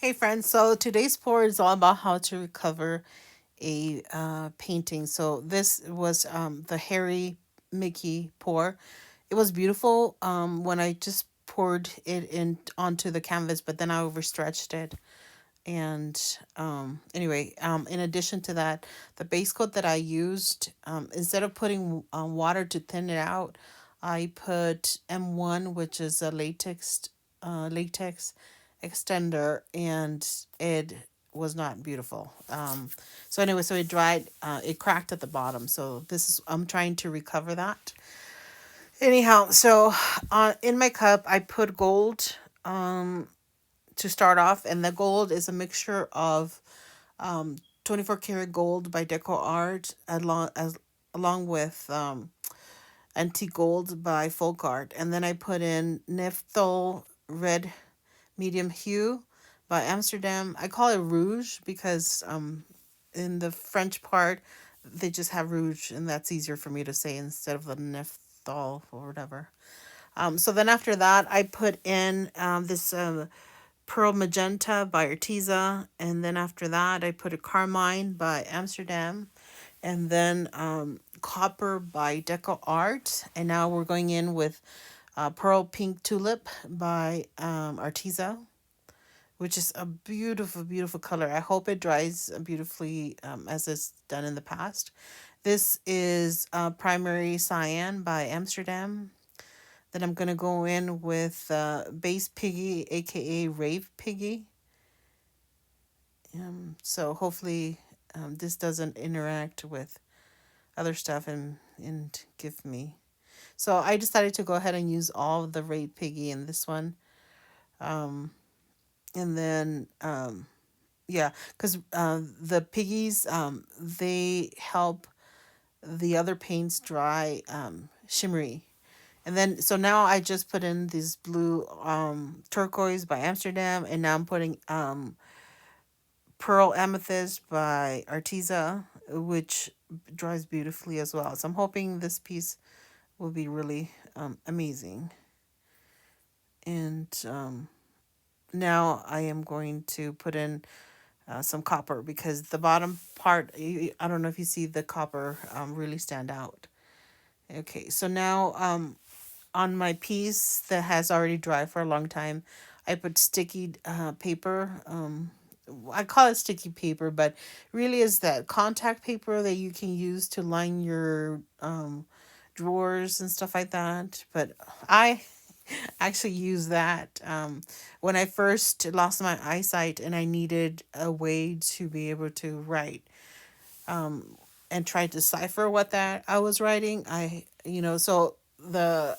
Hey friends, so today's pour is all about how to recover a painting. So this was the Harry Mickey pour. It was beautiful when I just poured it in onto the canvas, but then I overstretched it. And anyway, in addition to that, the base coat that I used, instead of putting water to thin it out, I put M1, which is a latex extender, and it was not beautiful. So anyway, so it dried, it cracked at the bottom. So this is I'm trying to recover that. Anyhow, so in my cup I put gold to start off, and the gold is a mixture of 24 karat gold by Deco Art, along with antique gold by Folk Art, and then I put in Nephthol red medium hue by Amsterdam. I call it rouge because in the French part they just have rouge, and that's easier for me to say instead of the Nephthol or whatever. So then after that, I put in this Pearl Magenta by Arteza, and then after that, I put a Carmine by Amsterdam, and then Copper by Deco Art, and now we're going in with Pearl Pink Tulip by Arteza, which is a beautiful, beautiful color. I hope it dries beautifully as it's done in the past. This is Primary Cyan by Amsterdam. Then I'm going to go in with Base Piggy, aka Rave Piggy. So hopefully this doesn't interact with other stuff and give me. So I decided to go ahead and use all of the Rave Piggy in this one. Um, and then yeah, because the piggies they help the other paints dry shimmery. And then so now I just put in this blue turquoise by Amsterdam, and now I'm putting Pearl Amethyst by Arteza, which dries beautifully as well. So I'm hoping this piece will be really amazing. And now I am going to put in some copper because the bottom part, I don't know if you see the copper really stand out. Okay, so now on my piece that has already dried for a long time, I put sticky paper. I call it sticky paper, but really is that contact paper that you can use to line your drawers and stuff like that. But I actually use that when I first lost my eyesight and I needed a way to be able to write and try to decipher what that I was writing. So the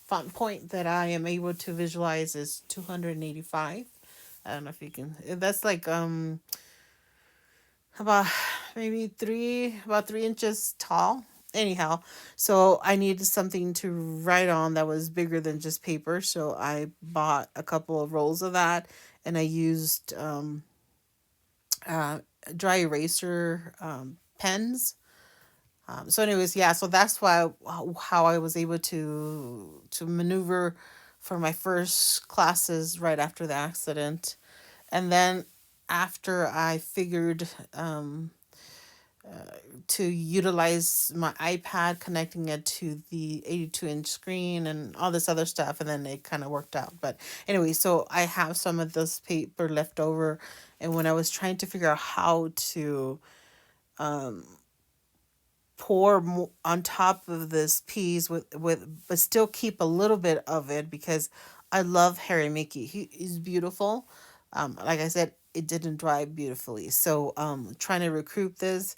font point that I am able to visualize is 285. I don't know if you can. That's like about maybe about 3 inches tall. Anyhow, so I needed something to write on that was bigger than just paper. So I bought a couple of rolls of that, and I used uh, dry eraser pens. So, anyways, yeah. So that's why how I was able to maneuver for my first classes right after the accident, and then after I figured to utilize my iPad, connecting it to the 82-inch screen and all this other stuff, and then it kind of worked out. But anyway, so I have some of this paper left over, and when I was trying to figure out how to on top of this piece with but still keep a little bit of it because I love Harry Mickey. He's beautiful. Like I said, it didn't dry beautifully. So trying to recruit this,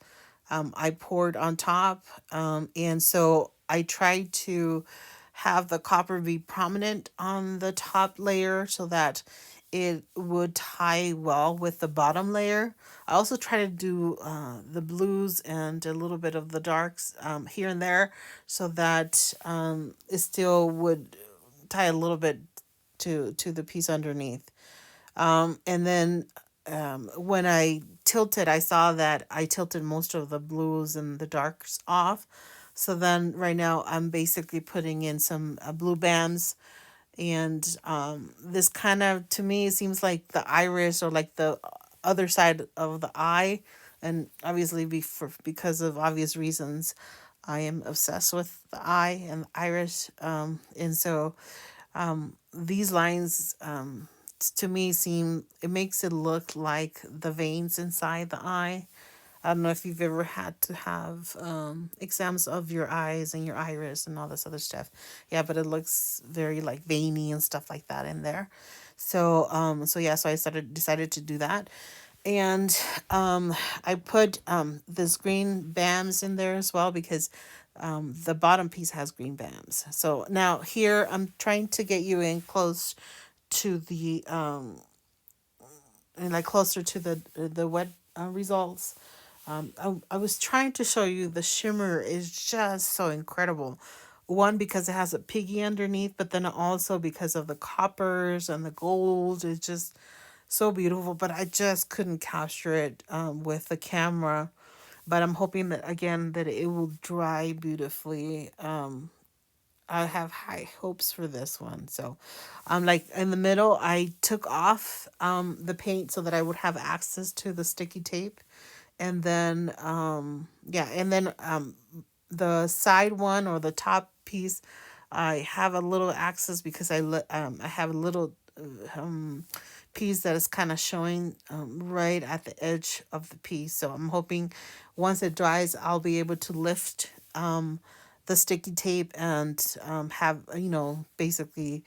I poured on top, and so I tried to have the copper be prominent on the top layer so that it would tie well with the bottom layer. I also try to do the blues and a little bit of the darks here and there so that it still would tie a little bit to the piece underneath. And then when I tilted, I saw that I tilted most of the blues and the darks off. So then right now I'm basically putting in some blue bands And this kind of, to me, it seems like the iris, or like the other side of the eye. And obviously, because of obvious reasons, I am obsessed with the eye and the iris. And so these lines, to me, it makes it look like the veins inside the eye. I don't know if you've ever had to have exams of your eyes and your iris and all this other stuff. Yeah, but it looks very like veiny and stuff like that in there. So yeah, so I decided to do that. And I put this green BAMs in there as well, because the bottom piece has green BAMs. So now here I'm trying to get you in close to the and like closer to the wet results. I was trying to show you the shimmer is just so incredible. One, because it has a piggy underneath, but then also because of the coppers and the gold. It's just so beautiful, but I just couldn't capture it with the camera. But I'm hoping that, again, that it will dry beautifully. I have high hopes for this one. So, like in the middle, I took off the paint so that I would have access to the sticky tape, and then yeah, and then the side one, or the top piece, I have a little access because I have a little piece that is kind of showing right at the edge of the piece. So I'm hoping once it dries, I'll be able to lift the sticky tape and have, basically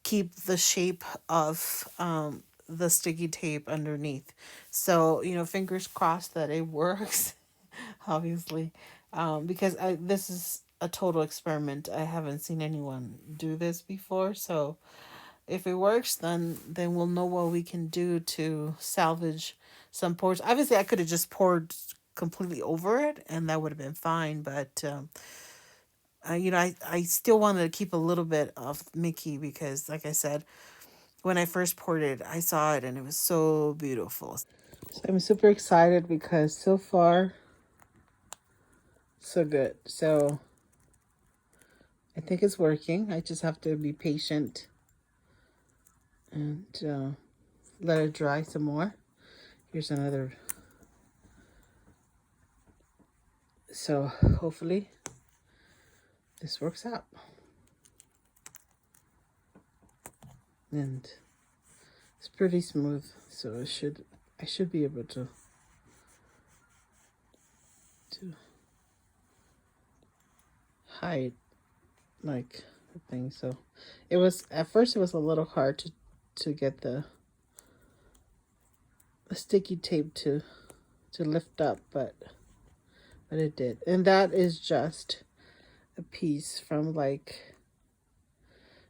keep the shape of the sticky tape underneath. So, fingers crossed that it works, obviously, because this is a total experiment. I haven't seen anyone do this before. So if it works, then we'll know what we can do to salvage some pours. Obviously, I could have just poured completely over it, and that would have been fine. But I still wanted to keep a little bit of Mickey because, like I said, when I first poured it, I saw it and it was so beautiful. So I'm super excited because so far, so good. So I think it's working. I just have to be patient and let it dry some more. Here's another. So hopefully this works out. And it's pretty smooth, so I should be able to hide like the thing. So it was, at first it was a little hard to get the sticky tape to lift up, but it did. And that is just a piece from, like,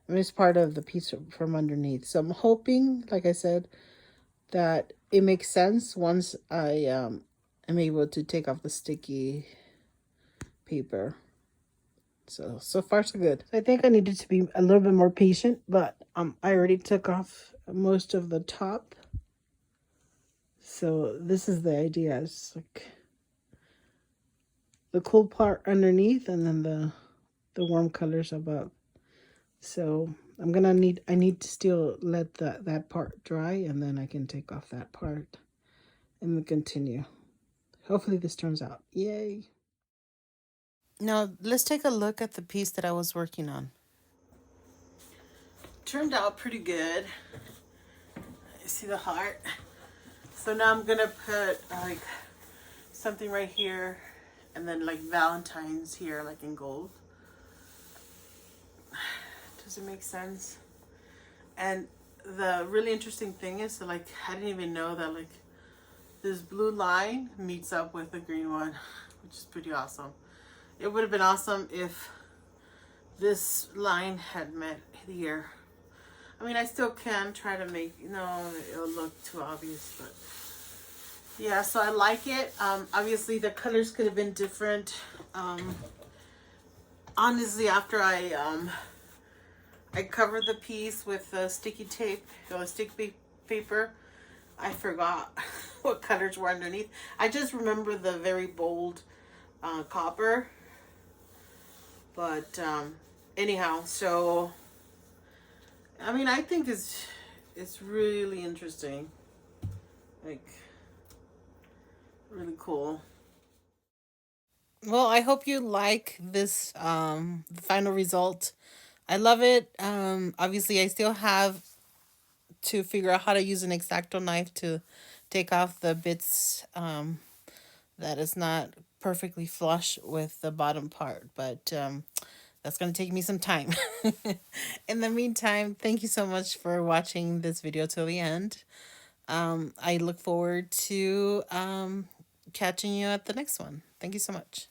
I mean, it's part of the piece from underneath. So I'm hoping, like I said, that it makes sense once I am able to take off the sticky paper. So far so good. So I think I needed to be a little bit more patient, but I already took off most of the top. So this is the idea. It's like the cool part underneath, and then the warm colors above. So I need to still let that part dry, and then I can take off that part and then continue. Hopefully this turns out. Yay. Now let's take a look at the piece that I was working on. Turned out pretty good. You see the heart? So now I'm gonna put like something right here, and then like Valentine's here, like in gold. Does it make sense? And the really interesting thing is that, like, I didn't even know that, like, this blue line meets up with the green one, which is pretty awesome. It would have been awesome if this line had met here. I mean, I still can try to make, it'll look too obvious, but yeah, so I like it. Obviously the colors could have been different. Honestly, after I covered the piece with the sticky tape, or sticky paper, I forgot what colors were underneath. I just remember the very bold copper. But anyhow, so I mean, I think it's really interesting, like really cool. Well, I hope you like this the final result. I love it. Obviously, I still have to figure out how to use an X-Acto knife to take off the bits that is not perfectly flush with the bottom part, but that's going to take me some time. In the meantime, thank you so much for watching this video till the end. I look forward to catching you at the next one. Thank you so much.